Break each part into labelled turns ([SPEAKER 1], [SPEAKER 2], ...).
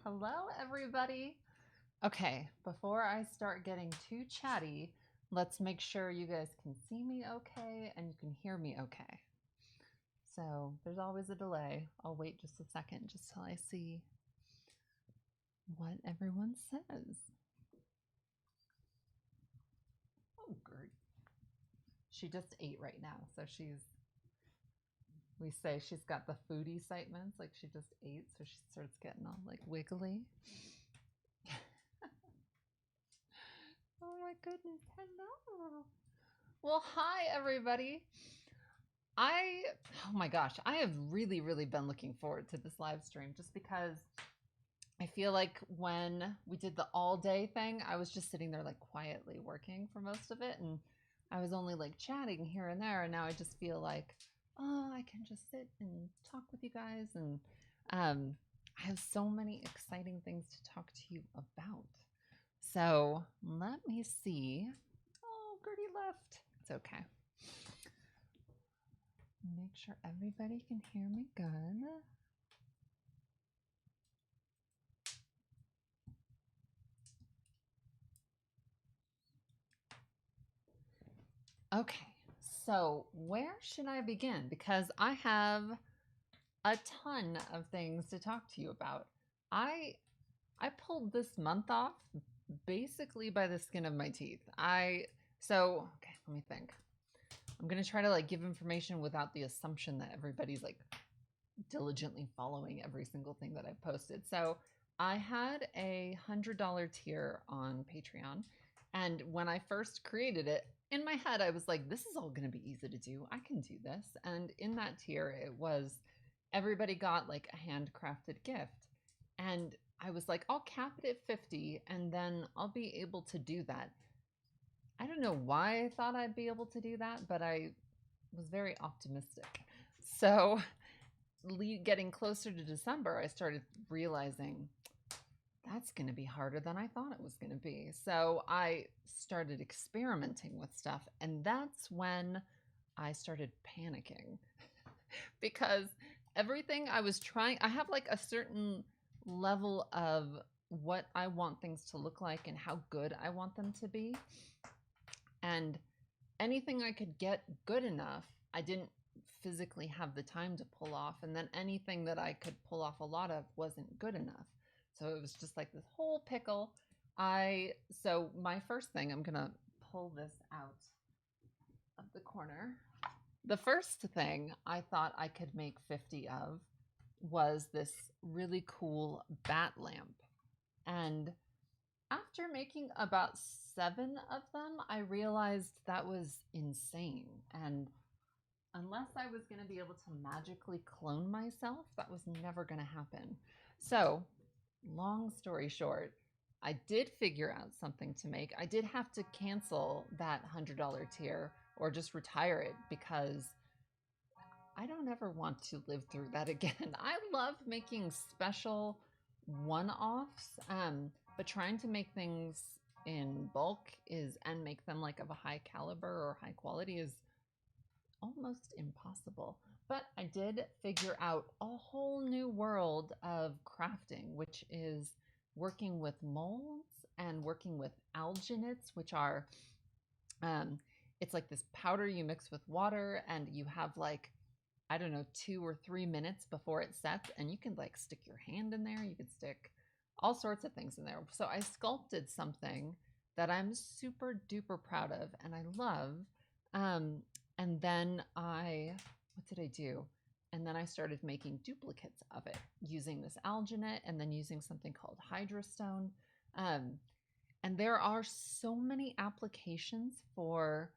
[SPEAKER 1] Hello, everybody. Okay, before I start getting too chatty, let's make sure you guys can see me okay and you can hear me okay. So there's always a delay. I'll wait just a second just till I see what everyone says. Oh, Gert. She just ate right now, so we say she's got the foodie excitements, like she just ate, so she starts getting all like wiggly. Oh my goodness, hello. Well, hi everybody. I, oh my gosh, I have really been looking forward to this live stream just because I feel like when we did the all day thing, I was just sitting there like quietly working for most of it. And I was only like chatting here and there. And now I just feel like, oh, I can just sit and talk with you guys. And I have so many exciting things to talk to you about. So let me see. Oh, Gertie left. It's okay. Make sure everybody can hear me good. Okay, so where should I begin? Because I have a ton of things to talk to you about. I I pulled this month off basically by the skin of my teeth. Okay, let me think. I'm gonna try to like give information without the assumption that everybody's like diligently following every single thing that I've posted. So I had $100 tier on Patreon. And when I first created it, in my head, I was like, this is all going to be easy to do. I can do this. And in that tier, it was everybody got like a handcrafted gift. And I was like, I'll cap it at 50 and then I'll be able to do that. I don't know why I thought I'd be able to do that, but I was very optimistic. So getting closer to December, I started realizing that's going to be harder than I thought it was going to be. So I started experimenting with stuff. And that's when I started panicking because everything I was trying, I have like a certain level of what I want things to look like and how good I want them to be. And anything I could get good enough, I didn't physically have the time to pull off. And then anything that I could pull off a lot of wasn't good enough. So it was just like this whole pickle. So my first thing, I'm going to pull this out of the corner. The first thing I thought I could make 50 of was this really cool bat lamp. And after making about 7 of them, I realized that was insane. And unless I was going to be able to magically clone myself, that was never going to happen. So, long story short, I did figure out something to make. I did have to cancel that $100 tier or just retire it because I don't ever want to live through that again. I love making special one-offs, but trying to make things in bulk is and make them like of a high caliber or high quality is almost impossible. But I did figure out a whole new world of crafting, which is working with molds and working with alginates, which are it's like this powder you mix with water and you have like I don't know 2 or 3 minutes before it sets, and you can like stick your hand in there. You could stick all sorts of things in there. So I sculpted something that I'm super duper proud of and I love. Um, and then what did I do? And then I started making duplicates of it using this alginate and then using something called hydrostone. Um, and there are so many applications for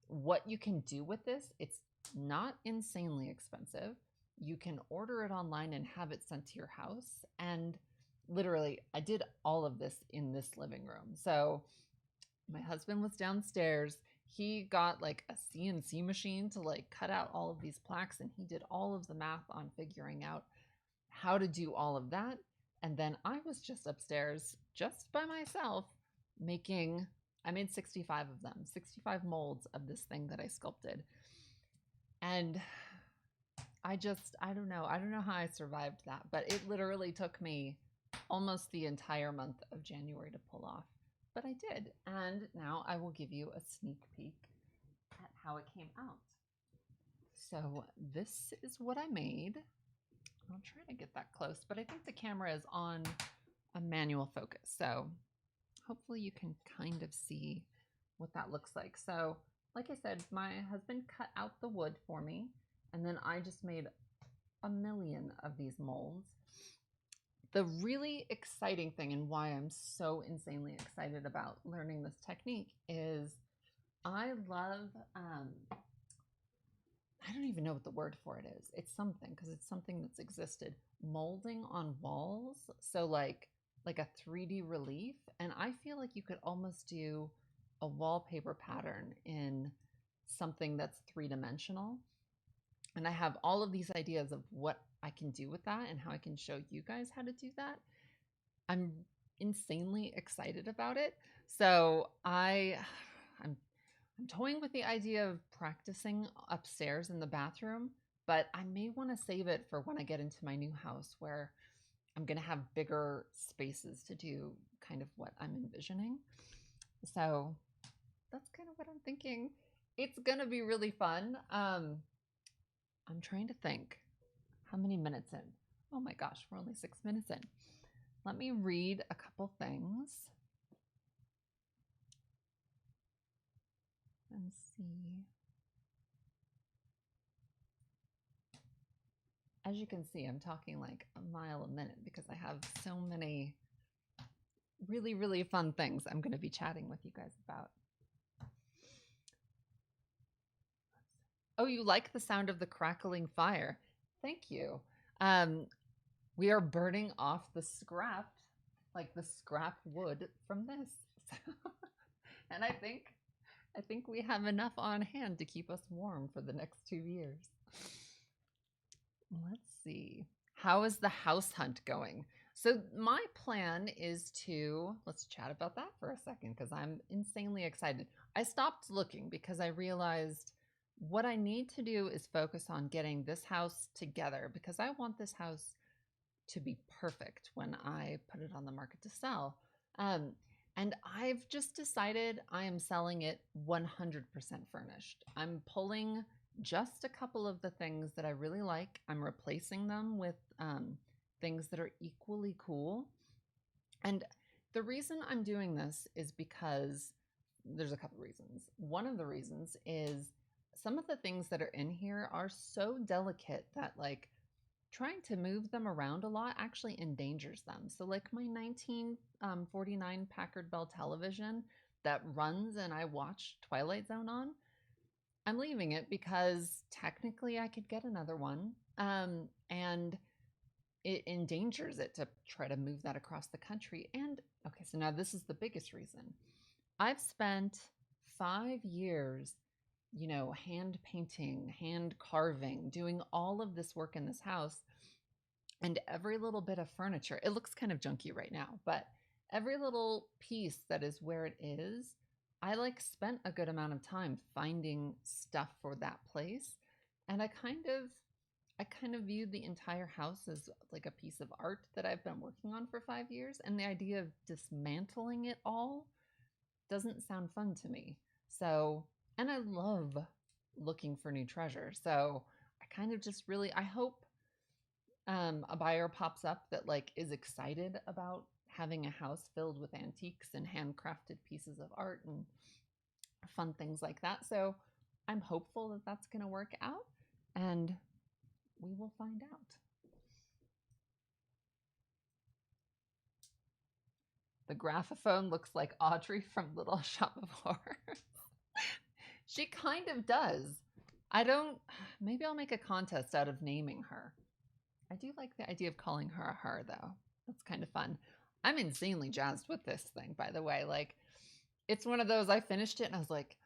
[SPEAKER 1] what you can do with this. It's not insanely expensive. You can order it online and have it sent to your house. And literally, I did all of this in this living room. So my husband was downstairs. He got like a CNC machine to like cut out all of these plaques, and he did all of the math on figuring out how to do all of that. And then I was just upstairs, just by myself, making, I made 65 of them, 65 molds of this thing that I sculpted. And I don't know how I survived that, but it literally took me almost the entire month of January to pull off, but I did. And now I will give you a sneak peek at how it came out. So this is what I made. I'll try to get that close, but I think the camera is on a manual focus. So hopefully you can kind of see what that looks like. So like I said, my husband cut out the wood for me, and then I just made a million of these molds. The really exciting thing, and why I'm so insanely excited about learning this technique, is I love, I don't even know what the word for it is. It's something, because it's something that's existed. Molding on walls. So like a 3D relief. And I feel like you could almost do a wallpaper pattern in something that's three-dimensional. And I have all of these ideas of what I can do with that and how I can show you guys how to do that. I'm insanely excited about it. So I'm toying with the idea of practicing upstairs in the bathroom, but I may want to save it for when I get into my new house where I'm going to have bigger spaces to do kind of what I'm envisioning. So that's kind of what I'm thinking. It's going to be really fun. I'm trying to think how many minutes in. Oh my gosh, we're only 6 minutes in. Let me read a couple things and see. As you can see, I'm talking like a mile a minute because I have so many really, really fun things I'm going to be chatting with you guys about. Oh, you like the sound of the crackling fire. Thank you. We are burning off the scrap, like the scrap wood from this. And I think we have enough on hand to keep us warm for the next 2 years. Let's see. How is the house hunt going? So my plan is to, let's chat about that for a second because I'm insanely excited. I stopped looking because I realized what I need to do is focus on getting this house together because I want this house to be perfect when I put it on the market to sell. And I've just decided I am selling it 100% furnished. I'm pulling just a couple of the things that I really like. I'm replacing them with things that are equally cool. And the reason I'm doing this is because there's a couple reasons. One of the reasons is some of the things that are in here are so delicate that like trying to move them around a lot actually endangers them. So like my 1949 Packard Bell television that runs and I watch Twilight Zone on, I'm leaving it because technically I could get another one. And it endangers it to try to move that across the country. And okay, so now this is the biggest reason. I've spent 5 years, hand painting, hand carving, doing all of this work in this house. And every little bit of furniture, it looks kind of junky right now, but every little piece that is where it is, I like spent a good amount of time finding stuff for that place. And I kind of viewed the entire house as like a piece of art that I've been working on for 5 years. And the idea of dismantling it all doesn't sound fun to me. So, and I love looking for new treasure. So I kind of just really, I hope a buyer pops up that like is excited about having a house filled with antiques and handcrafted pieces of art and fun things like that. So I'm hopeful that that's going to work out and we will find out. The graphophone looks like Audrey from Little Shop of Horrors. She kind of does. Maybe I'll make a contest out of naming her. I do like the idea of calling her a her, though. That's kind of fun. I'm insanely jazzed with this thing, by the way. Like, it's one of those, I finished it and I was like,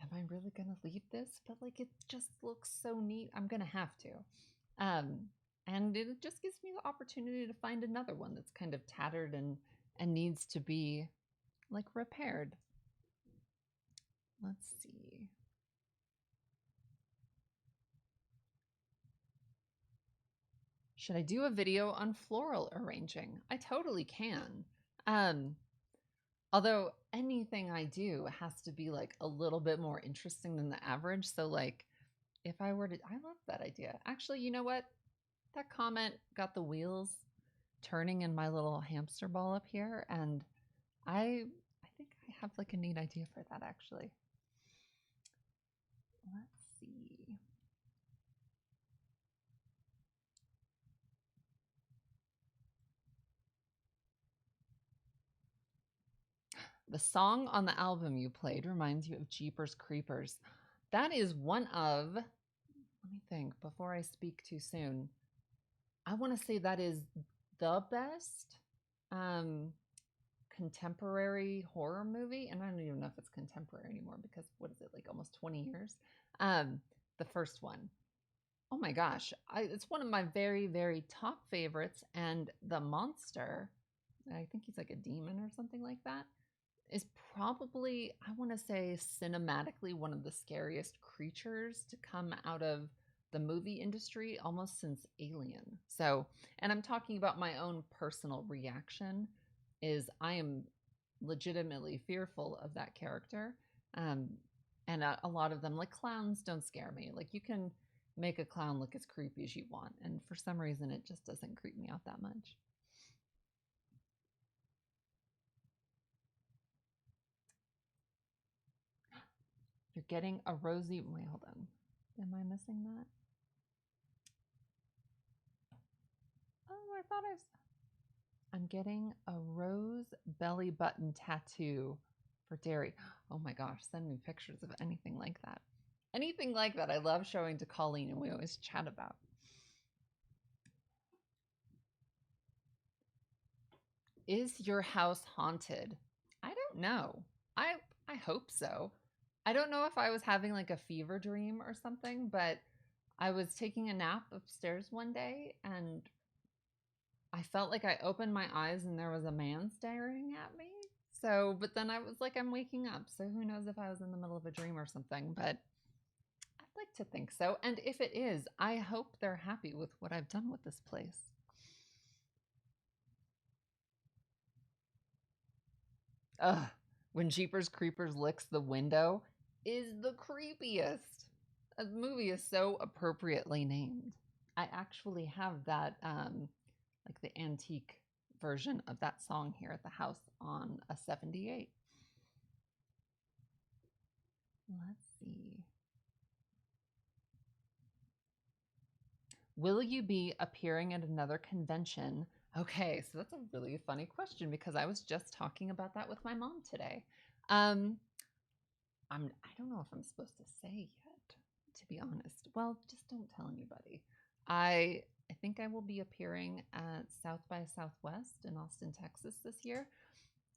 [SPEAKER 1] am I really going to leave this? But, like, it just looks so neat. I'm going to have to. And it just gives me the opportunity to find another one that's kind of tattered and needs to be, like, repaired. Let's see. Should I do a video on floral arranging? I totally can. Um, Although anything I do has to be like a little bit more interesting than the average. So, like, if I were to, I love that idea. Actually, you know what? That comment got the wheels turning in my little hamster ball up here, and I think I have like a neat idea for that actually. Let's see. The song on the album you played reminds you of Jeepers Creepers. That is one of, let me think before I speak too soon. I want to say that is the best um, contemporary horror movie. And I don't even know if it's contemporary anymore because what is it, like almost 20 years? Um, the first one. Oh my gosh. It's one of my very, very top favorites. And the monster, I think he's like a demon or something like that, is probably, I want to say, cinematically one of the scariest creatures to come out of the movie industry almost since Alien. So, and I'm talking about my own personal reaction is I am legitimately fearful of that character. Um, and a lot of them, like clowns, don't scare me. Like you can make a clown look as creepy as you want, and for some reason, it just doesn't creep me out that much. You're getting a rosy. Wait, hold on. Am I missing that? Oh, I thought I'm getting a rose belly button tattoo for Derry. Oh my gosh, send me pictures of anything like that. Anything like that. I love showing to Colleen, and we always chat about. Is your house haunted? I don't know. I I hope so. I don't know if I was having like a fever dream or something, but I was taking a nap upstairs one day and I felt like I opened my eyes and there was a man staring at me. So, but then I was like, I'm waking up. So who knows if I was in the middle of a dream or something, but I'd like to think so. And if it is, I hope they're happy with what I've done with this place. Ugh, when Jeepers Creepers licks the window is the creepiest. The movie is so appropriately named. I actually have that, like the antique version of that song here at the house on a 78. Let's see. Will you be appearing at another convention? Okay, so that's a really funny question because I was just talking about that with my mom today. Um, I don't know if I'm supposed to say yet, to be honest. Well, just don't tell anybody. I think I will be appearing at South by Southwest in Austin, Texas this year.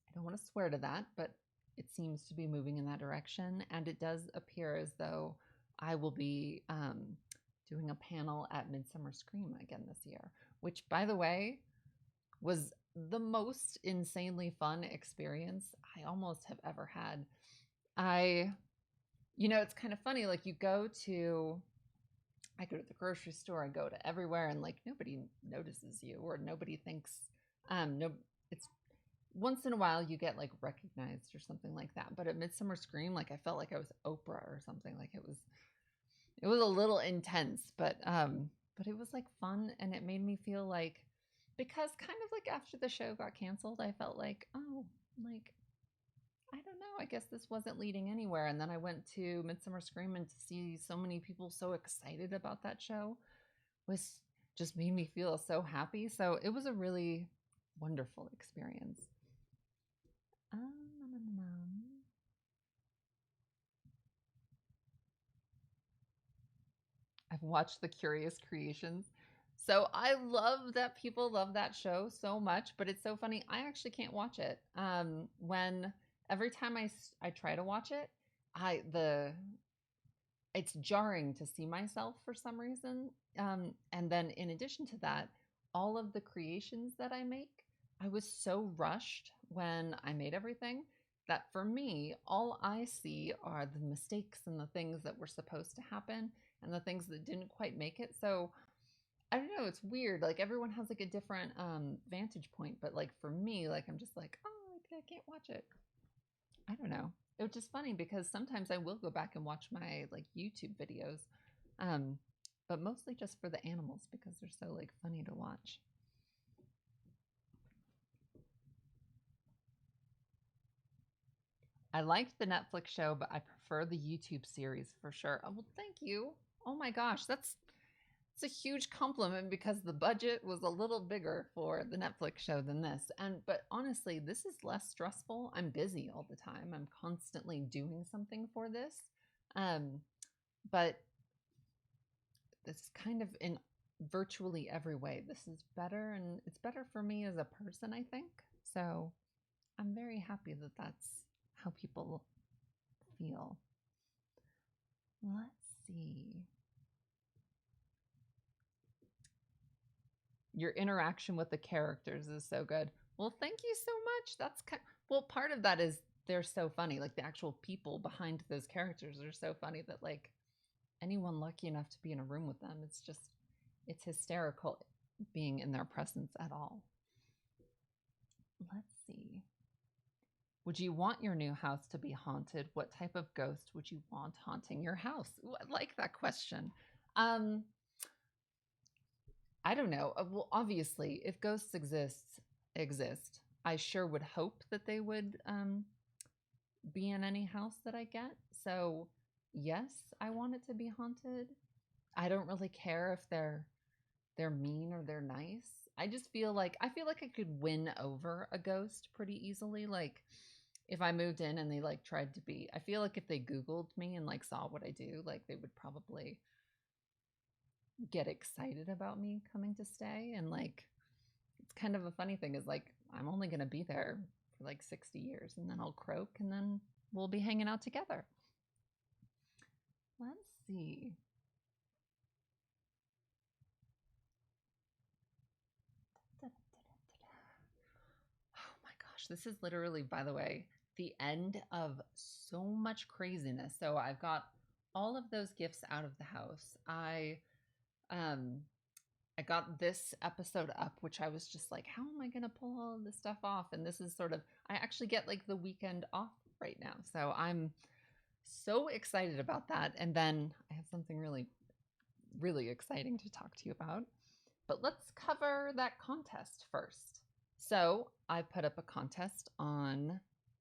[SPEAKER 1] I don't want to swear to that, but it seems to be moving in that direction. And it does appear as though I will be doing a panel at Midsummer Scream again this year, which, by the way, was the most insanely fun experience I almost have ever had. I, it's kind of funny. Like, I go to the grocery store, I go to everywhere, and like nobody notices you or nobody thinks, no, it's once in a while you get like recognized or something like that. But at Midsummer Scream, like I felt like I was Oprah or something. Like it was a little intense, but it was like fun and it made me feel like because kind of like after the show got canceled, I felt like, oh, like I don't know, I guess this wasn't leading anywhere. And then I went to Midsummer Scream and to see so many people so excited about that show was just made me feel so happy. So it was a really wonderful experience. Um, I've watched The Curious Creations. So I love that people love that show so much, but it's so funny. I actually can't watch it. When every time I try to watch it, I the it's jarring to see myself for some reason. And then in addition to that, all of the creations that I make, I was so rushed when I made everything that for me, all I see are the mistakes and the things that were supposed to happen and the things that didn't quite make it. So I don't know, it's weird. Like everyone has like a different vantage point, but like for me, like I'm just like, oh, I can't watch it. I don't know. It was just funny because sometimes I will go back and watch my like YouTube videos, um, but mostly just for the animals because they're so like funny to watch. I liked the Netflix show, but I prefer the YouTube series for sure. Oh, well, thank you. Oh my gosh, it's a huge compliment because the budget was a little bigger for the Netflix show than this. But honestly, this is less stressful. I'm busy all the time. I'm constantly doing something for this. Um, but it's kind of in virtually every way. This is better and it's better for me as a person, I think. So I'm very happy that that's how people feel. Let's see. Your interaction with the characters is so good. Well, thank you so much. Well, part of that is they're so funny. Like the actual people behind those characters are so funny that like anyone lucky enough to be in a room with them, it's hysterical being in their presence at all. Let's see. Would you want your new house to be haunted? What type of ghost would you want haunting your house? Ooh, I like that question. Um, I don't know. Well, obviously, if ghosts exist, I sure would hope that they would be in any house that I get. So, yes, I want it to be haunted. I don't really care if they're mean or they're nice. I feel like I could win over a ghost pretty easily. Like if I moved in and they like tried to be, I feel like if they Googled me and like saw what I do, like they would probably get excited about me coming to stay. And like it's kind of a funny thing is like I'm only going to be there for like 60 years and then I'll croak and then we'll be hanging out together. Let's see. Oh my gosh, this is literally, by the way, the end of so much craziness. So I've got all of those gifts out of the house. Um I got this episode up, which I was just like, how am I going to pull all of this stuff off? And this is sort of, I actually get like the weekend off right now. So I'm so excited about that. And then I have something really, really exciting to talk to you about. But let's cover that contest first. So I put up a contest on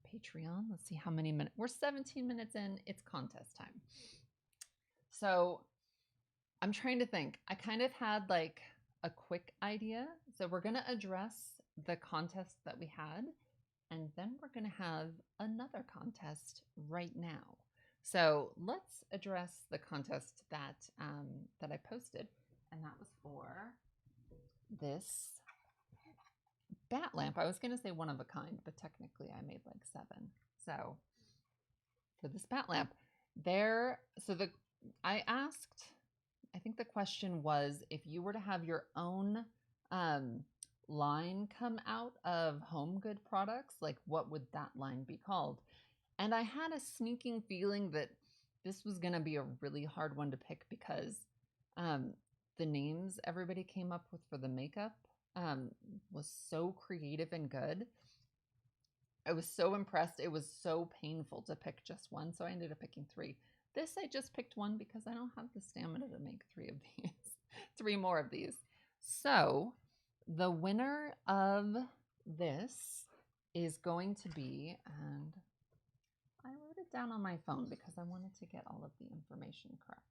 [SPEAKER 1] Patreon. Let's see how many minutes. We're 17 minutes in. It's contest time. So I'm trying to think. I kind of had like a quick idea. So we're going to address the contest that we had, and then we're going to have another contest right now. So let's address the contest that I posted, and that was for this bat lamp. I was going to say one of a kind, but technically I made like 7. So for this bat lamp, I asked, I think the question was if you were to have your own line come out of home good products, like what would that line be called? And I had a sneaking feeling that this was going to be a really hard one to pick because the names everybody came up with for the makeup was so creative and good. I was so impressed. It was so painful to pick just one, so I ended up picking 3. This I just picked one because I don't have the stamina to make 3 of these, 3 more of these. So the winner of this is going to be, and I wrote it down on my phone because I wanted to get all of the information correct.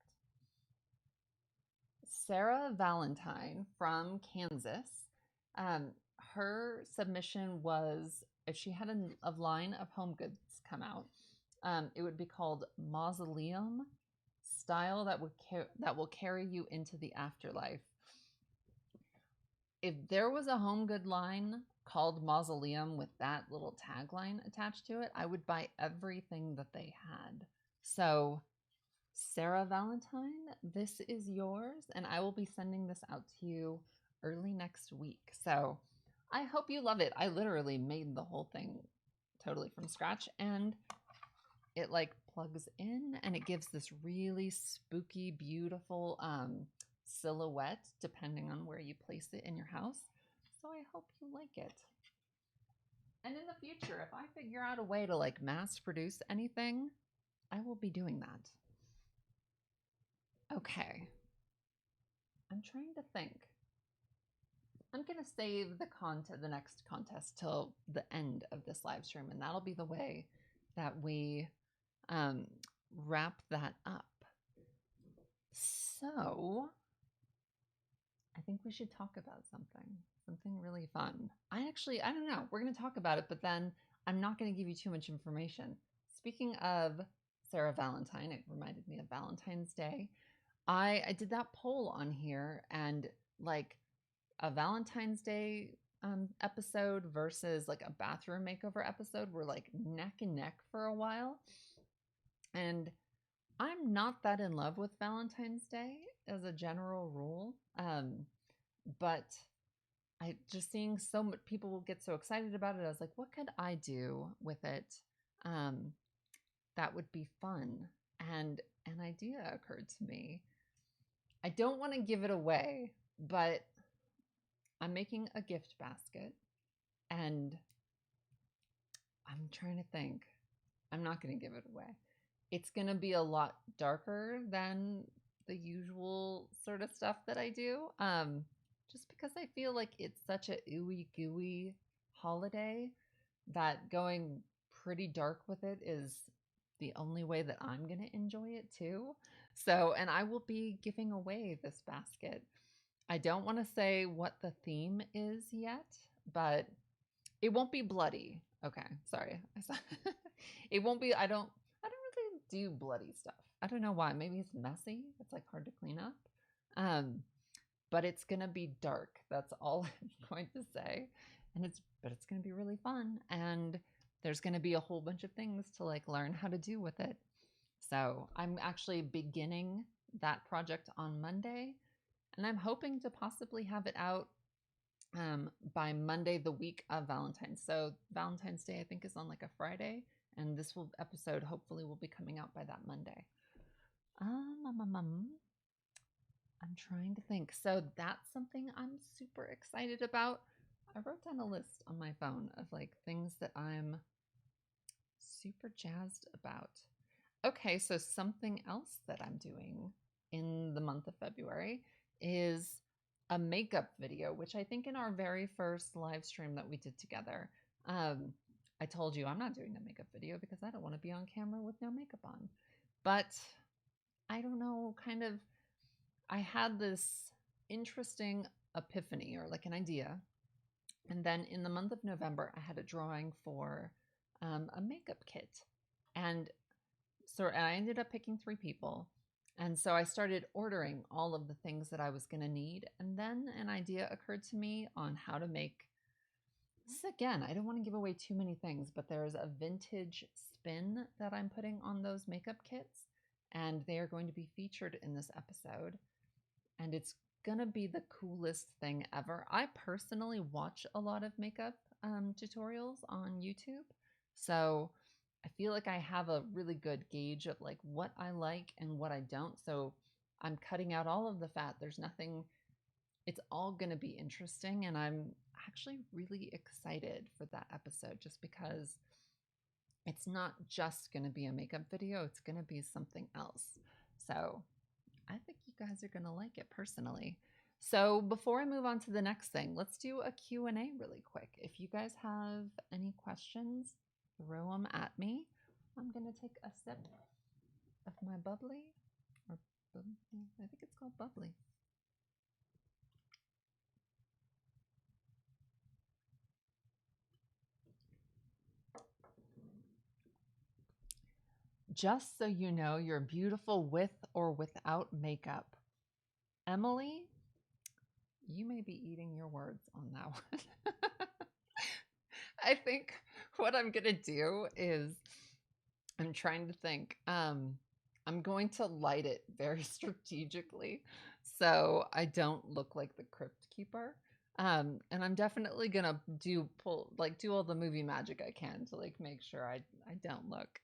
[SPEAKER 1] Sarah Valentine from Kansas. Her submission was if she had a line of home goods come out, it would be called Mausoleum Style that will carry you into the afterlife. If there was a home good line called Mausoleum with that little tagline attached to it, I would buy everything that they had. So Sarah Valentine, this is yours, and I will be sending this out to you early next week. So I hope you love it. I literally made the whole thing totally from scratch, and it like plugs in and it gives this really spooky, beautiful silhouette depending on where you place it in your house. So I hope you like it. And in the future, if I figure out a way to like mass produce anything, I will be doing that. Okay. I'm trying to think. I'm going to save the next contest till the end of this live stream, and that'll be the way that we wrap that up. So I think we should talk about something really fun. I don't know. We're going to talk about it, but then I'm not going to give you too much information. Speaking of Sarah Valentine, it reminded me of Valentine's Day. I did that poll on here, and like a Valentine's Day episode versus like a bathroom makeover episode were like neck and neck for a while. And I'm not that in love with Valentine's Day as a general rule. But I just seeing so much people get so excited about it. I was like, what could I do with it? That would be fun. And an idea occurred to me. I don't want to give it away, but I'm making a gift basket and I'm trying to think. I'm not going to give it away. It's going to be a lot darker than the usual sort of stuff that I do. Just because I feel like it's such a ooey gooey holiday that going pretty dark with it is the only way that I'm going to enjoy it too. So, and I will be giving away this basket. I don't want to say what the theme is yet, but it won't be bloody. Okay, sorry. It won't be. I don't really do bloody stuff. I don't know why. Maybe it's messy. It's like hard to clean up. But it's gonna be dark. That's all I'm going to say. And it's gonna be really fun. And there's gonna be a whole bunch of things to like learn how to do with it. So I'm actually beginning that project on Monday, and I'm hoping to possibly have it out by Monday, the week of Valentine's. So Valentine's Day, I think, is on like a Friday, and this episode hopefully will be coming out by that Monday. I'm trying to think. So that's something I'm super excited about. I wrote down a list on my phone of like things that I'm super jazzed about. Okay, so something else that I'm doing in the month of February is a makeup video, which I think in our very first live stream that we did together, I told you I'm not doing a makeup video because I don't want to be on camera with no makeup on. But I don't know, kind of, I had this interesting epiphany or like an idea. And then in the month of November, I had a drawing for a makeup kit. And so I ended up picking 3 people. And so I started ordering all of the things that I was going to need. And then an idea occurred to me on how to make this. Again, I don't want to give away too many things, but there's a vintage spin that I'm putting on those makeup kits. And they are going to be featured in this episode. And it's going to be the coolest thing ever. I personally watch a lot of makeup tutorials on YouTube. So I feel like I have a really good gauge of like what I like and what I don't. So I'm cutting out all of the fat. There's nothing, it's all going to be interesting. And I'm actually really excited for that episode just because it's not just going to be a makeup video. It's going to be something else. So I think you guys are going to like it personally. So before I move on to the next thing, let's do a Q&A really quick. If you guys have any questions, throw them at me. I'm going to take a sip of my bubbly, or I think it's called bubbly. Just so you know, you're beautiful with or without makeup. Emily, you may be eating your words on that one. I think what I'm going to do is I'm trying to think. I'm going to light it very strategically so I don't look like the Crypt Keeper. And I'm definitely gonna do all the movie magic I can to like make sure I don't look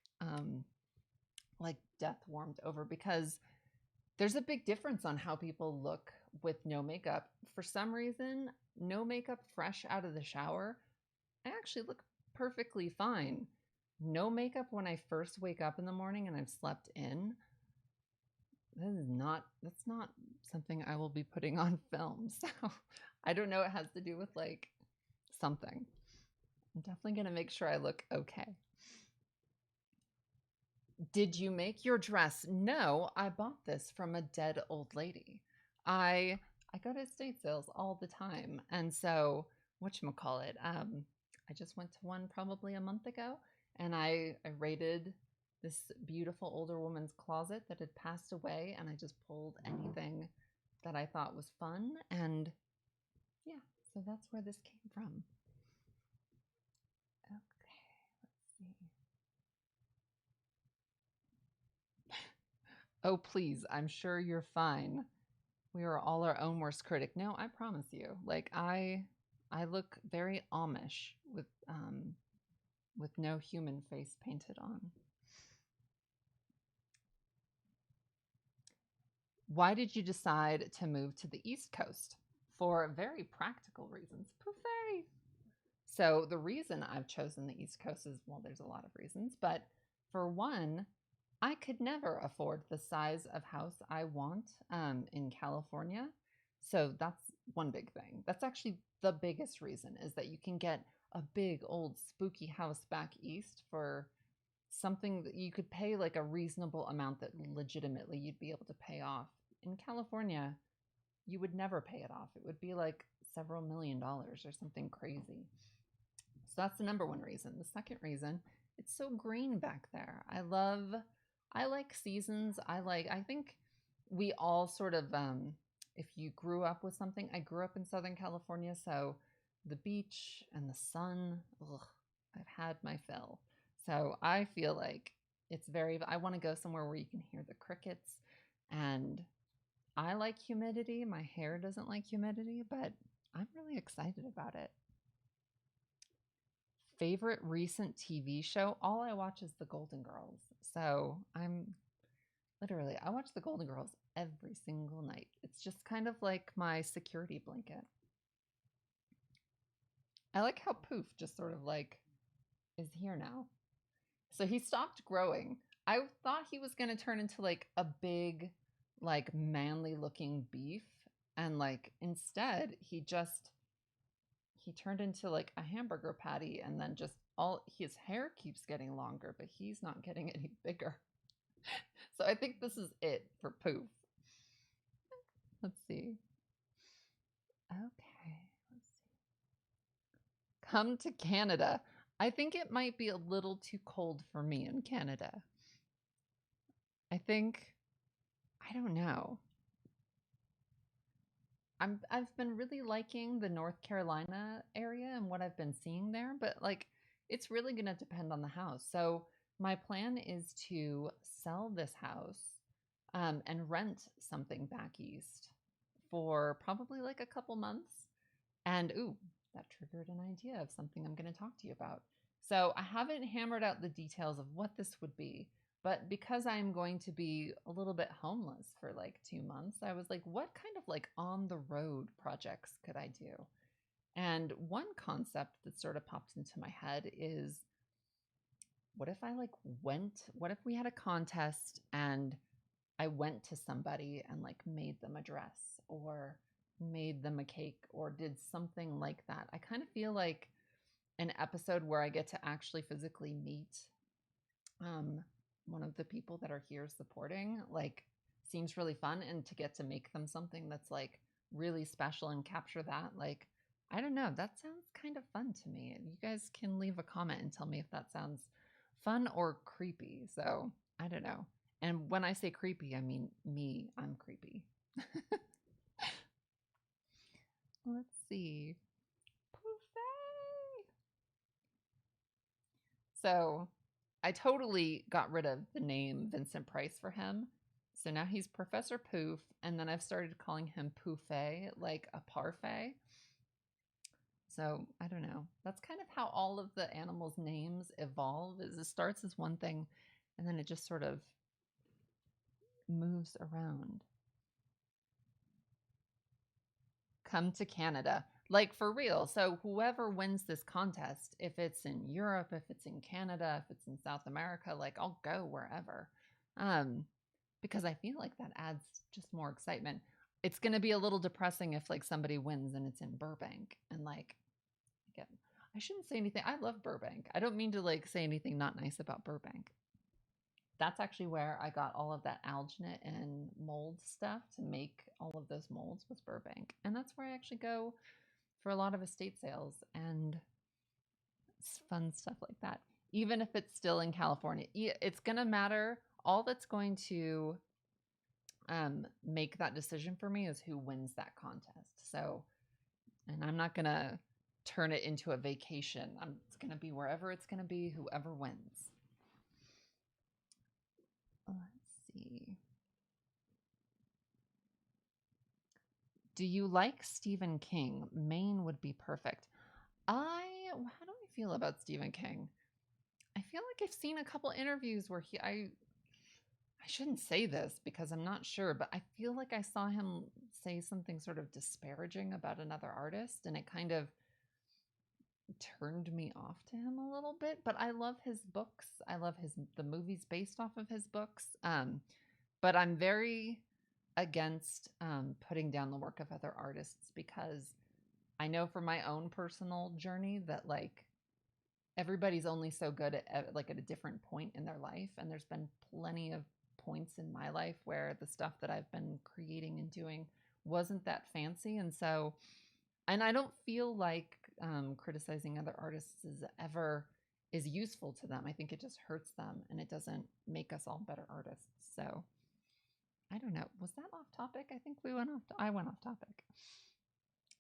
[SPEAKER 1] like death warmed over, because There's a big difference on how people look with no makeup. For some reason, no makeup fresh out of the shower, I actually look perfectly fine. No makeup when I first wake up in the morning and I've slept in, that's not something I will be putting on film. So I don't know, it has to do with like something. I'm definitely going to make sure I look okay. Did you make your dress? No, I bought this from a dead old lady. I go to estate sales all the time, and so whatchamacallit, I just went to one probably a month ago, and I raided this beautiful older woman's closet that had passed away, and I just pulled anything that I thought was fun, and yeah, so that's where this came from. Okay, let's see. Oh, please, I'm sure you're fine. We are all our own worst critic. No, I promise you. Like I look very Amish with no human face painted on. Why did you decide to move to the East Coast? For very practical reasons. Pouffe! So the reason I've chosen the East Coast is, well, there's a lot of reasons, but for one, I could never afford the size of house I want in California. So that's one big thing. That's actually the biggest reason, is that you can get a big old spooky house back east for something that you could pay like a reasonable amount that legitimately you'd be able to pay off. In California, you would never pay it off. It would be like several $1,000,000 or something crazy. So that's the number one reason. The second reason, it's so green back there. I like seasons. I think we all sort of, if you grew up with something, I grew up in Southern California, so the beach and the sun, ugh, I've had my fill. So I feel like I want to go somewhere where you can hear the crickets. And I like humidity. My hair doesn't like humidity, but I'm really excited about it. Favorite recent TV show? All I watch is The Golden Girls. So I watch The Golden Girls every single night. It's just kind of like my security blanket. I like how Poof just sort of like is here now. So he stopped growing. I thought he was going to turn into like a big, like manly looking beef. And like instead, he turned into like a hamburger patty, and then just all his hair keeps getting longer, but he's not getting any bigger. So I think this is it for Poof. Let's see. Okay. Let's see. Come to Canada. I think it might be a little too cold for me in Canada. I think, I don't know. I've been really liking the North Carolina area and what I've been seeing there, but like it's really going to depend on the house. So my plan is to sell this house and rent something back east for probably like a couple months. And ooh, that triggered an idea of something I'm going to talk to you about. So I haven't hammered out the details of what this would be, but because I'm going to be a little bit homeless for like 2 months, I was like, what kind of like on the road projects could I do? And one concept that sort of popped into my head is, what if we had a contest and I went to somebody and like made them a dress or made them a cake or did something like that? I kind of feel like an episode where I get to actually physically meet um, one of the people that are here supporting, like, seems really fun. And to get to make them something that's like really special and capture that, like, I don't know, that sounds kind of fun to me. You guys can leave a comment and tell me if that sounds fun or creepy. So I don't know. And when I say creepy, I mean me, I'm creepy. Let's see. Pouffe! So I totally got rid of the name Vincent Price for him. So now he's Professor Poof, and then I've started calling him Pouffe, like a parfait. So I don't know. That's kind of how all of the animals' names evolve. Is it starts as one thing, and then it just sort of moves around. Come to Canada. Like for real. So whoever wins this contest, if it's in Europe, if it's in Canada, if it's in South America, like I'll go wherever. Um, because I feel like that adds just more excitement. It's going to be a little depressing if like somebody wins and it's in Burbank and like again, I shouldn't say anything. I love Burbank. I don't mean to like say anything not nice about Burbank. That's actually where I got all of that alginate and mold stuff to make all of those molds was Burbank. And that's where I actually go for a lot of estate sales and fun stuff like that. Even if it's still in California, it's going to matter. All that's going to make that decision for me is who wins that contest. So, and I'm not going to turn it into a vacation. It's going to be wherever it's going to be, whoever wins. Let's see. Do you like Stephen King? Maine would be perfect. How do I feel about Stephen King? I feel like I've seen a couple interviews where I shouldn't say this because I'm not sure, but I feel like I saw him say something sort of disparaging about another artist, and it kind of turned me off to him a little bit. But I love his books. I love the movies based off of his books. But I'm very against putting down the work of other artists because I know from my own personal journey that like everybody's only so good at a different point in their life, and there's been plenty of points in my life where the stuff that I've been creating and doing wasn't that fancy, and so and I don't feel like criticizing other artists is useful to them. I think it just hurts them and it doesn't make us all better artists. So I don't know. Was that off topic? I think I went off topic.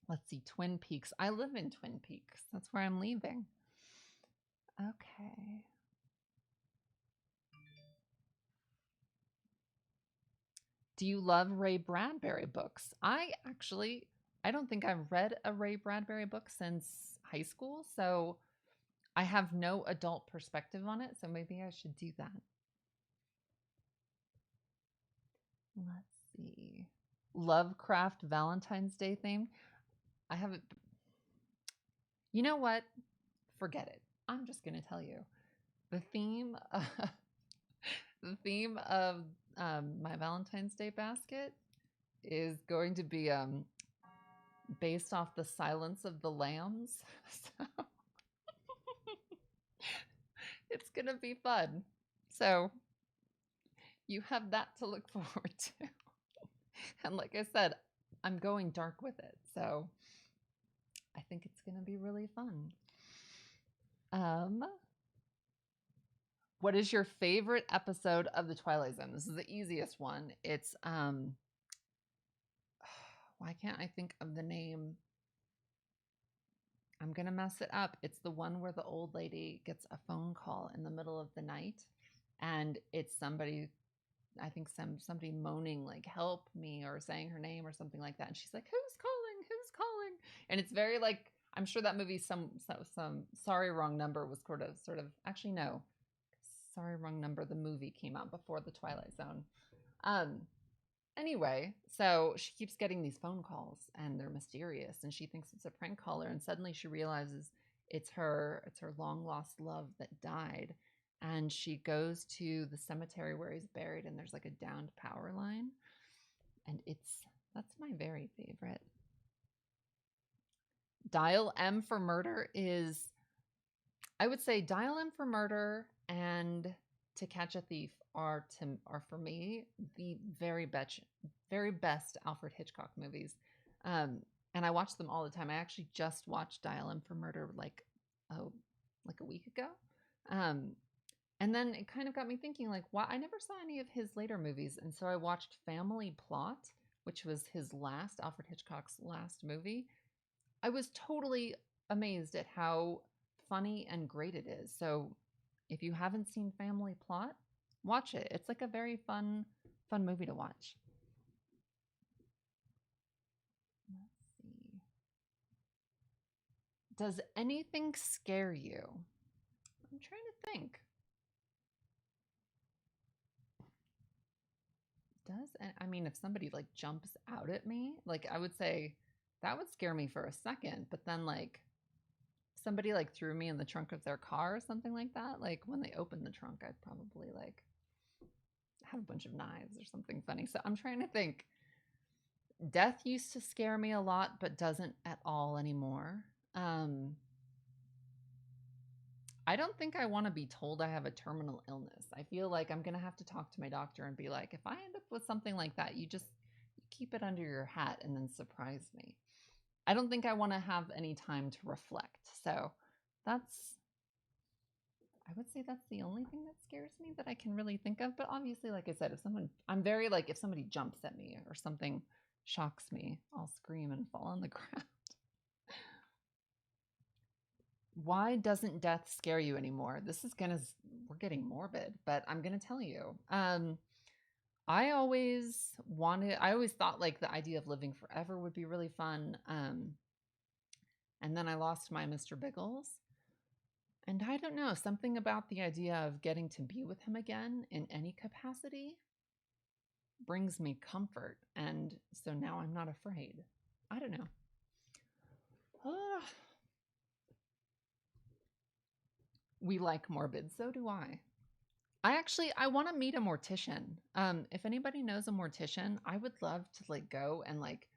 [SPEAKER 1] Let's see. Twin Peaks. I live in Twin Peaks. That's where I'm leaving. Okay. Do you love Ray Bradbury books? I don't think I've read a Ray Bradbury book since high school, so I have no adult perspective on it, so maybe I should do that. Let's see. Lovecraft Valentine's Day theme. I haven't. You know what? Forget it. I'm just going to tell you. The theme of, the theme of my Valentine's Day basket is going to be based off the Silence of the Lambs. So it's going to be fun. So you have that to look forward to. And like I said, I'm going dark with it. So I think it's going to be really fun. What is your favorite episode of The Twilight Zone? This is the easiest one. It's why can't I think of the name? I'm going to mess it up. It's the one where the old lady gets a phone call in the middle of the night and it's somebody, I think somebody moaning like help me or saying her name or something like that, and she's like, who's calling, and it's very like, I'm sure that movie some Sorry Wrong Number was sort of actually no, Sorry Wrong Number, the movie came out before The Twilight Zone. Anyway, so she keeps getting these phone calls and they're mysterious and she thinks it's a prank caller, and suddenly she realizes it's her long lost love that died, and she goes to the cemetery where he's buried and there's like a downed power line, and that's my very favorite. Dial M for Murder is, I would say Dial M for Murder and To Catch a Thief are for me the very best Alfred Hitchcock movies. And I watch them all the time. I actually just watched Dial M for Murder like a week ago. And then it kind of got me thinking, like, why I never saw any of his later movies. And so I watched Family Plot, which was Alfred Hitchcock's last movie. I was totally amazed at how funny and great it is. So if you haven't seen Family Plot, watch it. It's like a very fun movie to watch. Let's see. Does anything scare you? I'm trying to think. does. And I mean, if somebody like jumps out at me, like I would say that would scare me for a second, but then like somebody like threw me in the trunk of their car or something like that, like when they opened the trunk, I'd probably like have a bunch of knives or something funny. So I'm trying to think. Death used to scare me a lot, but doesn't at all anymore. Um, I don't think I want to be told I have a terminal illness. I feel like I'm going to have to talk to my doctor and be like, if I end up with something like that, you just keep it under your hat and then surprise me. I don't think I want to have any time to reflect. So I would say that's the only thing that scares me that I can really think of. But obviously, like I said, I'm very like, if somebody jumps at me or something shocks me, I'll scream and fall on the ground. Why doesn't death scare you anymore? We're getting morbid, but I'm gonna tell you. I always thought like the idea of living forever would be really fun. And then I lost my Mr. Biggles. And I don't know, something about the idea of getting to be with him again in any capacity brings me comfort. And so now I'm not afraid. I don't know. We like morbid, so do I. I want to meet a mortician. If anybody knows a mortician, I would love to like go and like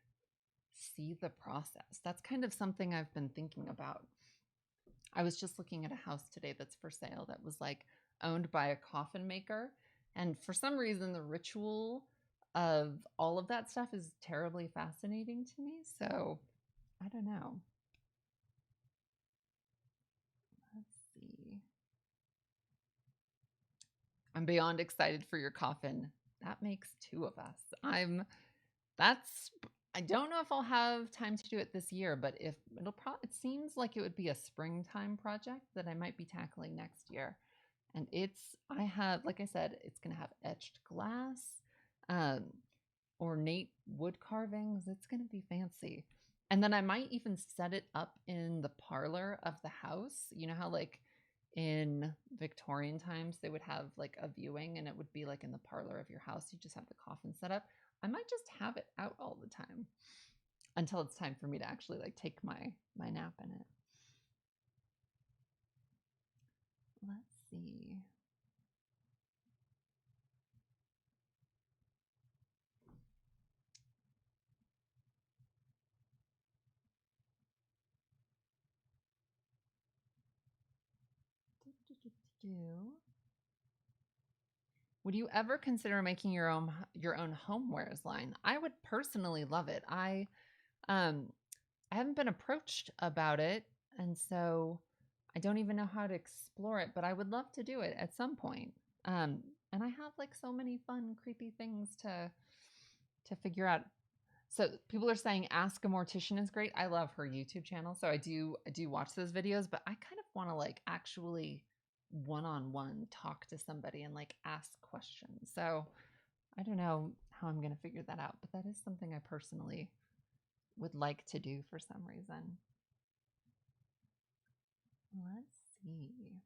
[SPEAKER 1] see the process. That's kind of something I've been thinking about. I was just looking at a house today that's for sale that was like owned by a coffin maker. And for some reason, the ritual of all of that stuff is terribly fascinating to me. So I don't know. Let's see. I'm beyond excited for your coffin. That makes two of us. I don't know if I'll have time to do it this year, but it it seems like it would be a springtime project that I might be tackling next year. And like I said, it's going to have etched glass, um, ornate wood carvings. It's going to be fancy. And then I might even set it up in the parlor of the house. You know how like in Victorian times they would have like a viewing and it would be like in the parlor of your house. You just have the coffin set up. I might just have it out all the time until it's time for me to actually like take my nap in it. Let's see. Would you ever consider making your own homewares line? I would personally love it. Um I haven't been approached about it, and so I don't even know how to explore it, but I would love to do it at some point. And I have like so many fun, creepy things to figure out. So people are saying Ask a Mortician is great. I love her YouTube channel, so I do watch those videos, but I kind of want to like actually one-on-one talk to somebody and like ask questions. So I don't know how I'm going to figure that out, but that is something I personally would like to do for some reason. Let's see.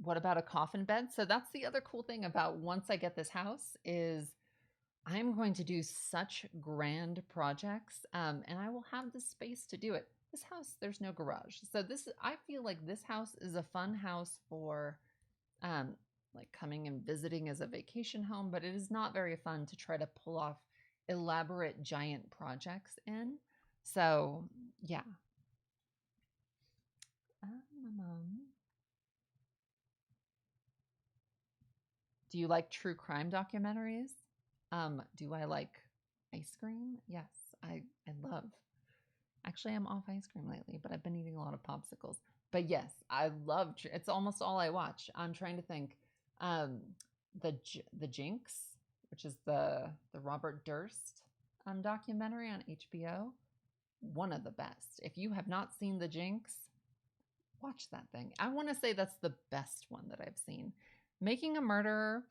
[SPEAKER 1] What about a coffin bed? So that's the other cool thing about once I get this house is I'm going to do such grand projects, and I will have the space to do it. This house, there's no garage. So I feel like this house is a fun house for um, like coming and visiting as a vacation home, but it is not very fun to try to pull off elaborate giant projects in. So yeah. Do you like true crime documentaries? Do I like ice cream? Yes, I love. Actually, I'm off ice cream lately, but I've been eating a lot of popsicles. But yes, I love. It's almost all I watch. I'm trying to think. Um, the Jinx, which is the Robert Durst documentary on HBO, one of the best. If you have not seen the Jinx, watch that thing. I want to say that's the best one that I've seen. Making a Murderer.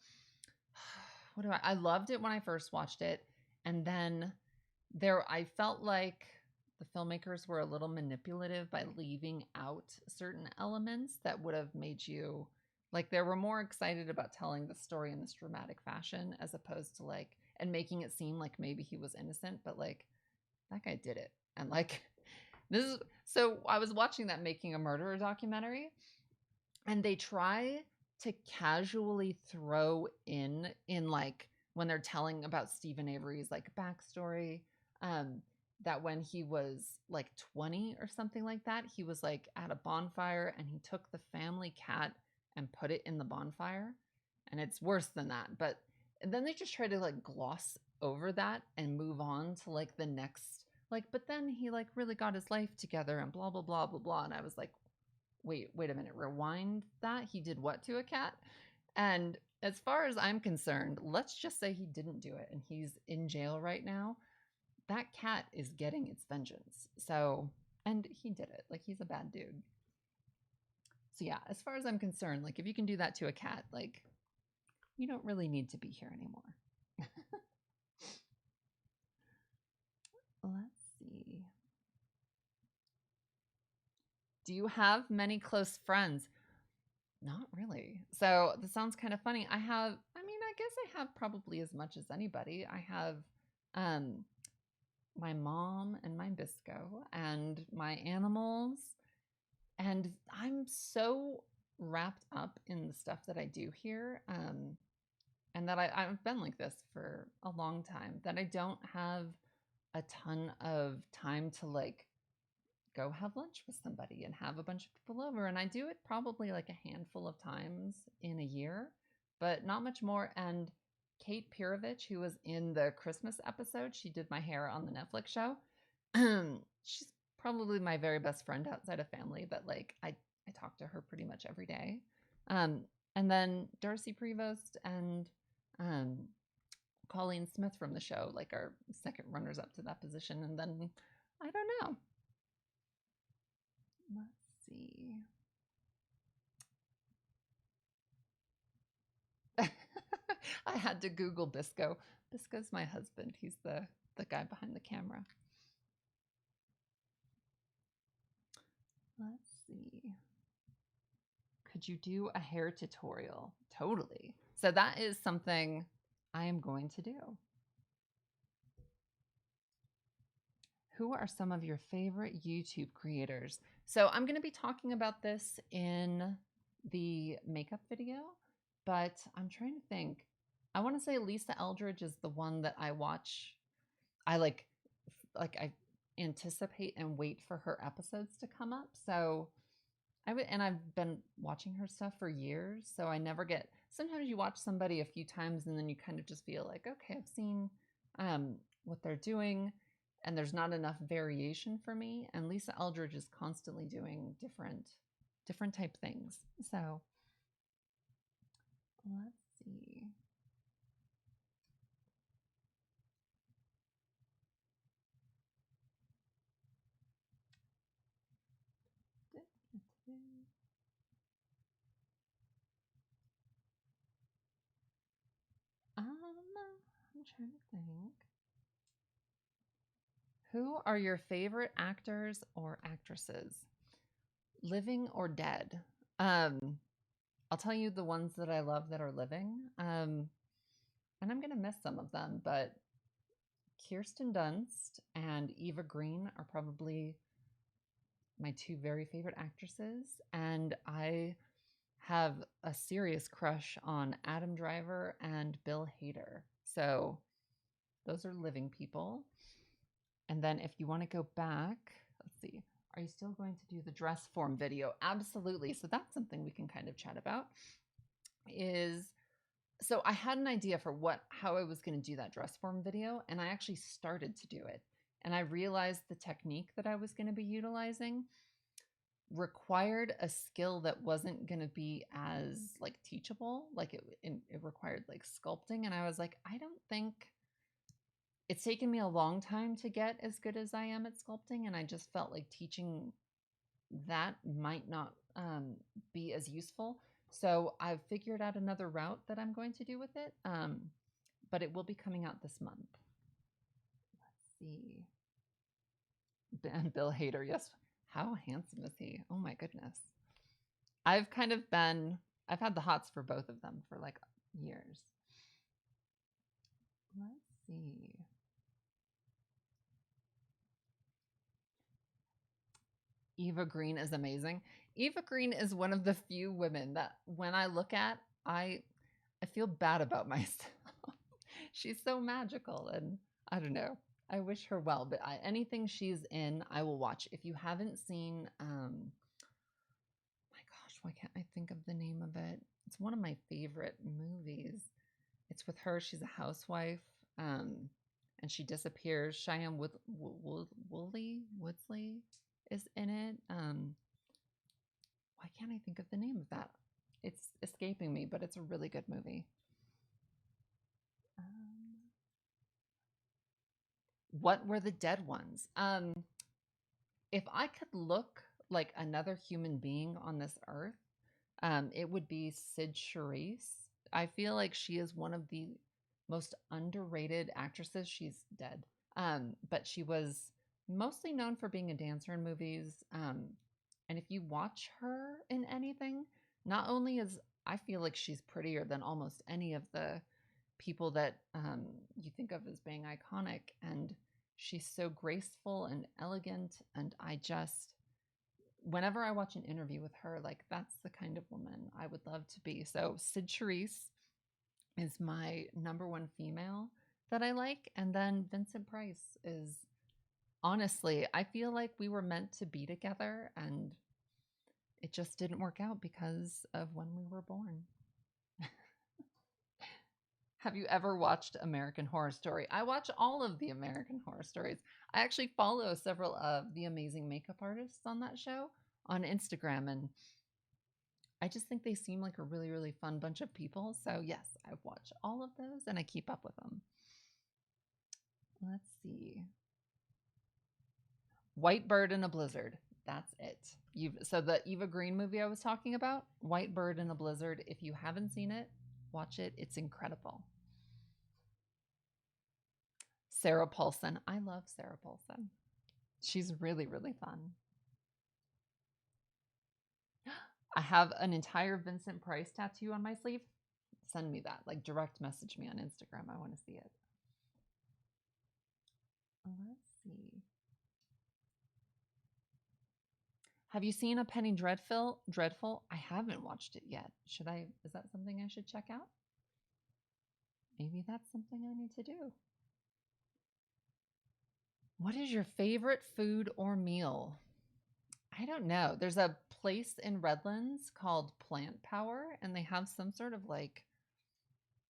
[SPEAKER 1] I loved it when I first watched it, and then I felt like the filmmakers were a little manipulative by leaving out certain elements that would have made you Like they were more excited about telling the story in this dramatic fashion as opposed to like and making it seem like maybe he was innocent, but like that guy did it. And like this is so I was watching that Making a Murderer documentary and they try to casually throw in like when they're telling about Stephen Avery's like backstory, um that when he was like 20 or something like that, he was like at a bonfire and he took the family cat and put it in the bonfire, and it's worse than that. But and then they just try to like gloss over that and move on to like the next, like, but then he like really got his life together and blah blah blah blah blah, and I was like, wait a minute, rewind that. He did what to a cat? And as far as I'm concerned, let's just say he didn't do it and he's in jail right now. That cat is getting its vengeance. So, and he did it. Like he's a bad dude. So yeah, as far as I'm concerned, like if you can do that to a cat, like you don't really need to be here anymore. Let's see. Do you have many close friends? Not really. So this sounds kind of funny. I guess I have probably as much as anybody. I have um my mom and my Bisco and my animals. And I'm so wrapped up in the stuff that I do here. And that I've been like this for a long time that I don't have a ton of time to like go have lunch with somebody and have a bunch of people over. And I do it probably like a handful of times in a year, but not much more. And Kate Pirovich, who was in the Christmas episode, she did my hair on the Netflix show. She's probably my very best friend outside of family, but like I talk to her pretty much every day. Um, and then Darcy Prevost and um, Colleen Smith from the show, like our second runners up to that position. And then I don't know. Let's see. I had to Google Bisco. Bisco's my husband. He's the guy behind the camera. Let's see. Could you do a hair tutorial? Totally. So that is something I am going to do. Who are some of your favorite YouTube creators? So I'm going to be talking about this in the makeup video, but I'm trying to think. I want to say Lisa Eldridge is the one that I watch. I I anticipate and wait for her episodes to come up. So and I've been watching her stuff for years, so I never get. Sometimes you watch somebody a few times and then you kind of just feel like, okay, I've seen what they're doing, and there's not enough variation for me. And Lisa Eldridge is constantly doing different type things. So let's see. I'm trying to think. Who are your favorite actors or actresses, living or dead? Um, I'll tell you the ones that I love that are living. And I'm going to miss some of them, but Kirsten Dunst and Eva Green are probably my two very favorite actresses. And I have a serious crush on Adam Driver and Bill Hader. So those are living people. And then if you want to go back, let's see, are you still going to do the dress form video? Absolutely. So that's something we can kind of chat about. So I had an idea for how I was going to do that dress form video, and I actually started to do it. And I realized the technique that I was going to be utilizing required a skill that wasn't going to be as like teachable. Like it required like sculpting, and I was like, I don't think it's taken me a long time to get as good as I am at sculpting, and I just felt like teaching that might not be as useful. So I've figured out another route that I'm going to do with it, but it will be coming out this month. Let's see. And Bill Hader, yes. How handsome is he? Oh my goodness. I've kind of been I've had the hots for both of them for like years. Let's see. Eva Green is amazing. Eva Green is one of the few women that when I look at, I feel bad about myself. She's so magical and I don't know. I wish her well, but anything she's in, I will watch. If you haven't seen my gosh, why can't I think of the name of it? It's one of my favorite movies. It's with her. She's a housewife, and she disappears. Cheyenne Woodley is in it. Why can't I think of the name of that? It's escaping me, but it's a really good movie. What were the dead ones? If I could look like another human being on this earth, it would be Sid Charisse. I feel like she is one of the most underrated actresses. She's dead, but she was mostly known for being a dancer in movies. And if you watch her in anything, not only is I feel like she's prettier than almost any of the people that you think of as being iconic, and she's so graceful and elegant. And I just, whenever I watch an interview with her, like that's the kind of woman I would love to be. So Sid Charisse is my number one female that I like. And then Vincent Price is honestly, I feel like we were meant to be together and it just didn't work out because of when we were born. Have you ever watched American Horror Story? I watch all of the American Horror Stories. I actually follow several of the amazing makeup artists on that show on Instagram, and I just think they seem like a really, really fun bunch of people. So, yes, I watch all of those and I keep up with them. Let's see. White Bird in a Blizzard. That's it. So the Eva Green movie I was talking about, White Bird in a Blizzard. If you haven't seen it, watch it. It's incredible. Sarah Paulson. I love Sarah Paulson. She's really, really fun. I have an entire Vincent Price tattoo on my sleeve. Send me that. Like direct message me on Instagram. I want to see it. Let's see. Have you seen A Penny Dreadful? I haven't watched it yet. Should I? Is that something I should check out? Maybe that's something I need to do. What is your favorite food or meal? I don't know. There's a place in Redlands called Plant Power, and they have some sort of like,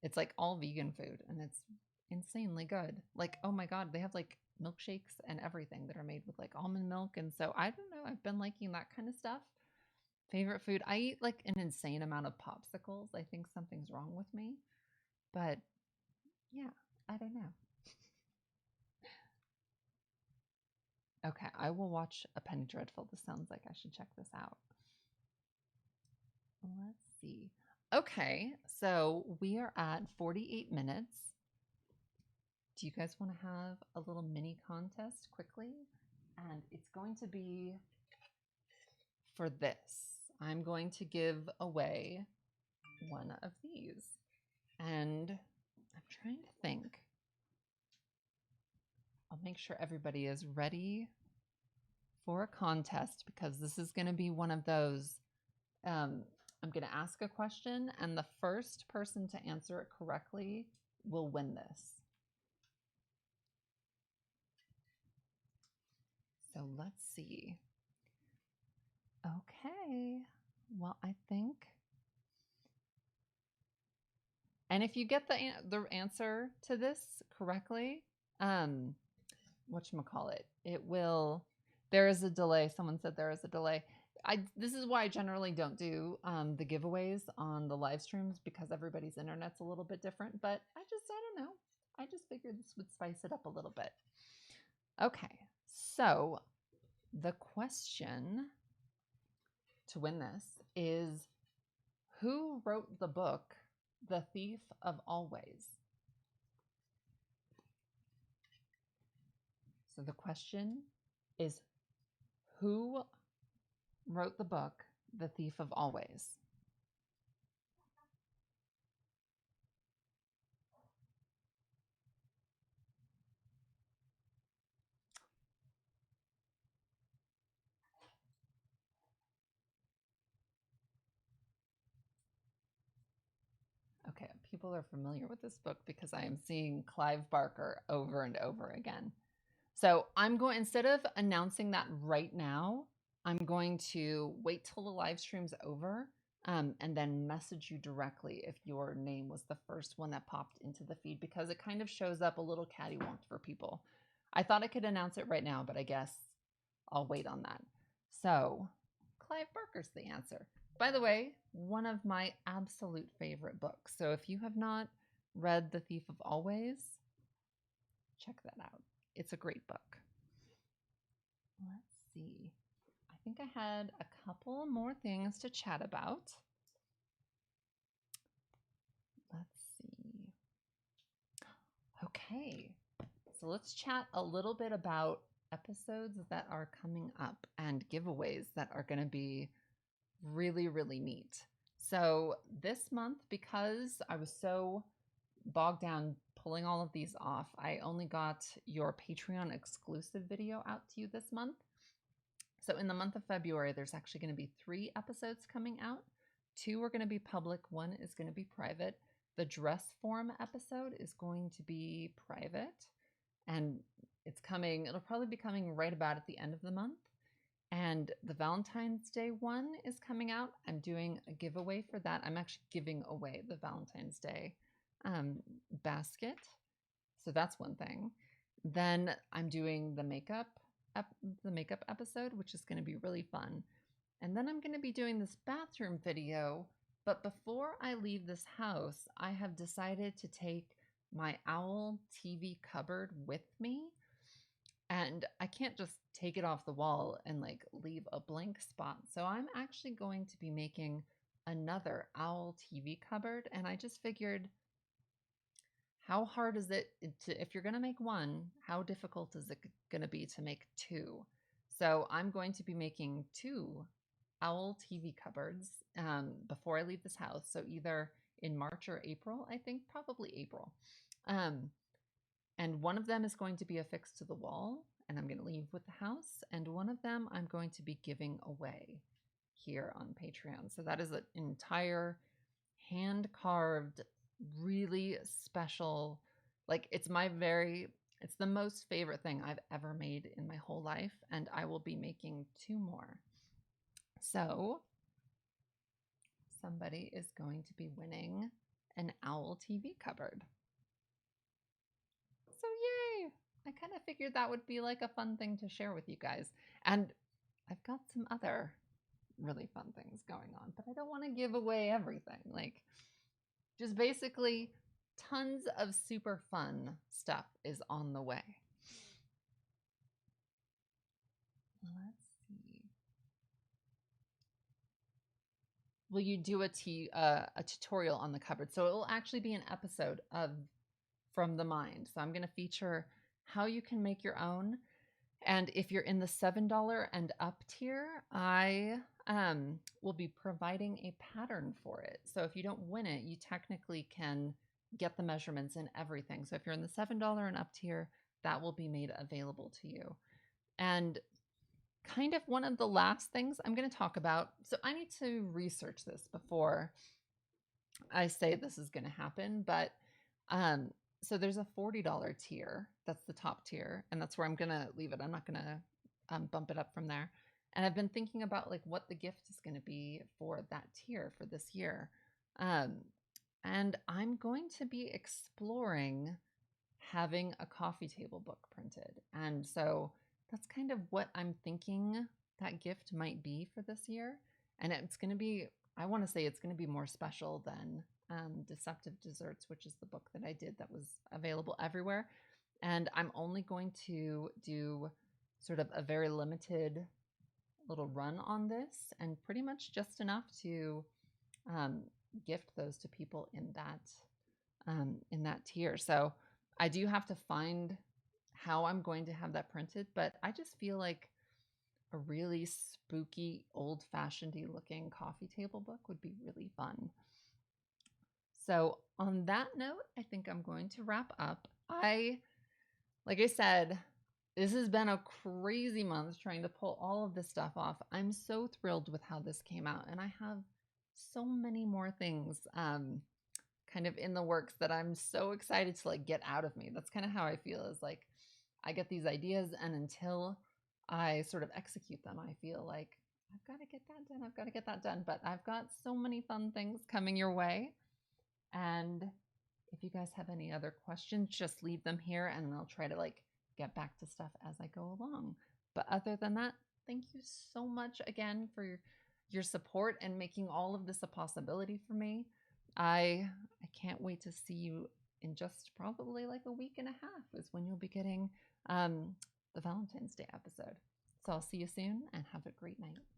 [SPEAKER 1] it's like all vegan food, and it's insanely good. Like, oh my God, they have like milkshakes and everything that are made with like almond milk. And so I don't know. I've been liking that kind of stuff. Favorite food? I eat like an insane amount of popsicles. I think something's wrong with me. But yeah, I don't know. Okay, I will watch A Penny Dreadful. This sounds like I should check this out. Let's see. Okay, so we are at 48 minutes. Do you guys want to have a little mini contest quickly? And it's going to be for this. I'm going to give away one of these. And I'm trying to think. I'll make sure everybody is ready for a contest because this is going to be one of those. I'm going to ask a question, and the first person to answer it correctly will win this. So let's see. Okay. Well, I think. And if you get the answer to this correctly, whatchamacallit, it will. There is a delay. Someone said there is a delay. This is why I generally don't do the giveaways on the live streams because everybody's internet's a little bit different. But I don't know. I just figured this would spice it up a little bit. Okay, so the question to win this is, who wrote the book The Thief of Always? So the question is, who wrote the book The Thief of Always? Okay, people are familiar with this book because I am seeing Clive Barker over and over again. So I'm going, instead of announcing that right now, I'm going to wait till the live stream's over, and then message you directly if your name was the first one that popped into the feed, because it kind of shows up a little cattywamped for people. I thought I could announce it right now, but I guess I'll wait on that. So Clive Barker's the answer. By the way, one of my absolute favorite books. So if you have not read The Thief of Always, check that out. It's a great book. Let's see. I think I had a couple more things to chat about. Let's see. Okay. So let's chat a little bit about episodes that are coming up and giveaways that are going to be really, really neat. So this month, because I was so bogged down pulling all of these off, I only got your Patreon exclusive video out to you this month. So in the month of February, there's actually going to be 3 episodes coming out. 2 are going to be public, 1 is going to be private. The dress form episode is going to be private, and it'll probably be coming right about at the end of the month. And the Valentine's Day one is coming out. I'm doing a giveaway for that. I'm actually giving away the Valentine's Day basket. So that's one thing. Then I'm doing the makeup episode, which is going to be really fun. And then I'm going to be doing this bathroom video. But before I leave this house, I have decided to take my Owl TV cupboard with me. And I can't just take it off the wall and like leave a blank spot. So I'm actually going to be making another Owl TV cupboard. And I just figured, how hard is it to, if you're going to make one, how difficult is it going to be to make 2? So I'm going to be making 2 Owl TV cupboards before I leave this house. So either in March or April, I think probably April. And one of them is going to be affixed to the wall, and I'm going to leave with the house. And one of them I'm going to be giving away here on Patreon. So that is an entire hand-carved, really special, like it's the most favorite thing I've ever made in my whole life. And I will be making 2 more. So somebody is going to be winning an Owl TV cupboard. So yay! I kind of figured that would be like a fun thing to share with you guys. And I've got some other really fun things going on, but I don't want to give away everything. Like, just basically tons of super fun stuff is on the way. Let's see. Will you do a tutorial on the cupboard? So it will actually be an episode of From the Mind. So I'm going to feature how you can make your own. And if you're in the $7 and up tier, I will be providing a pattern for it. So if you don't win it, you technically can get the measurements and everything. So if you're in the $7 and up tier, that will be made available to you. And kind of one of the last things I'm going to talk about. So I need to research this before I say this is going to happen. But so there's a $40 tier. That's the top tier. And that's where I'm going to leave it. I'm not going to bump it up from there. And I've been thinking about like what the gift is going to be for that tier for this year. And I'm going to be exploring having a coffee table book printed. And so that's kind of what I'm thinking that gift might be for this year. And it's going to be, I want to say it's going to be more special than Deceptive Desserts, which is the book that I did that was available everywhere. And I'm only going to do sort of a very limited little run on this, and pretty much just enough to gift those to people in that tier. So I do have to find how I'm going to have that printed, but I just feel like a really spooky, old-fashioned-y looking coffee table book would be really fun. So on that note, I think I'm going to wrap up. Like I said, this has been a crazy month trying to pull all of this stuff off. I'm so thrilled with how this came out, and I have so many more things kind of in the works that I'm so excited to like get out of me. That's kind of how I feel, is like I get these ideas, and until I sort of execute them, I feel like I've got to get that done. I've got to get that done. But I've got so many fun things coming your way. And if you guys have any other questions, just leave them here and I'll try to like get back to stuff as I go along. But other than that, thank you so much again for your support and making all of this a possibility for me. I can't wait to see you in just probably like a week and a half is when you'll be getting the Valentine's Day episode. So I'll see you soon and have a great night.